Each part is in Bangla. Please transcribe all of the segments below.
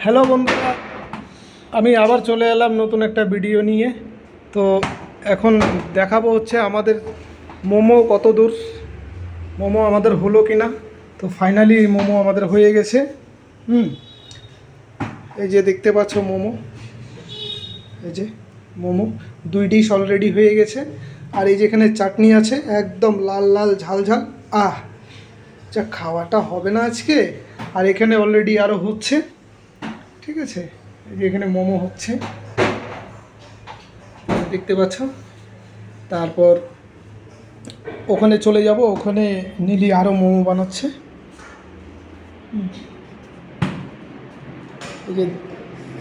হ্যালো বন্ধুরা, আমি আবার চলে এলাম নতুন একটা ভিডিও নিয়ে। তো এখন দেখাবো হচ্ছে আমাদের মোমো কত দূর, মোমো আমাদের হলো কি না। তো ফাইনালি মোমো আমাদের হয়ে গেছে। এই যে দেখতে পাচ্ছ মোমো, এই যে মোমো 2 ডিশ অলরেডি হয়ে গেছে। আর এই যেখানে চাটনি আছে একদম লাল লাল ঝাল ঝাল, যা খাওয়াটা হবে না আজকে। আর এখানে অলরেডি আরও হচ্ছে, ঠিক আছে। এই যে এখানে মোমো হচ্ছে দেখতে পাচ্ছ। তারপর ওখানে চলে যাব, ওখানে নীলি আরও মোমো বানাচ্ছে।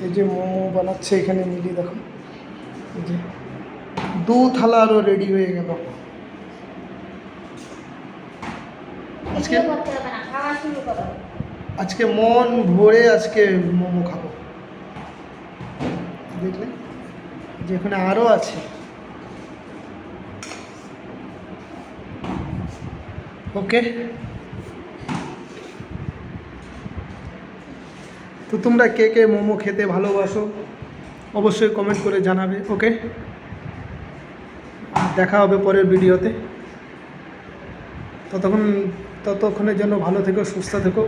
এই যে মোমো বানাচ্ছে এখানে নীলি, দেখো এই যে 2 থালা আরও রেডি হয়ে গেল। আজকে মন ভরে আজকে মোমো খাবো, দেখলে যেখানে আরও আছে। ওকে, তো তোমরা কে কে মোমো খেতে ভালোবাসো অবশ্যই কমেন্ট করে জানাবে। ওকে, দেখা হবে পরের ভিডিওতে। ততক্ষণের জন্য ভালো থেকো, সুস্থ থেকো।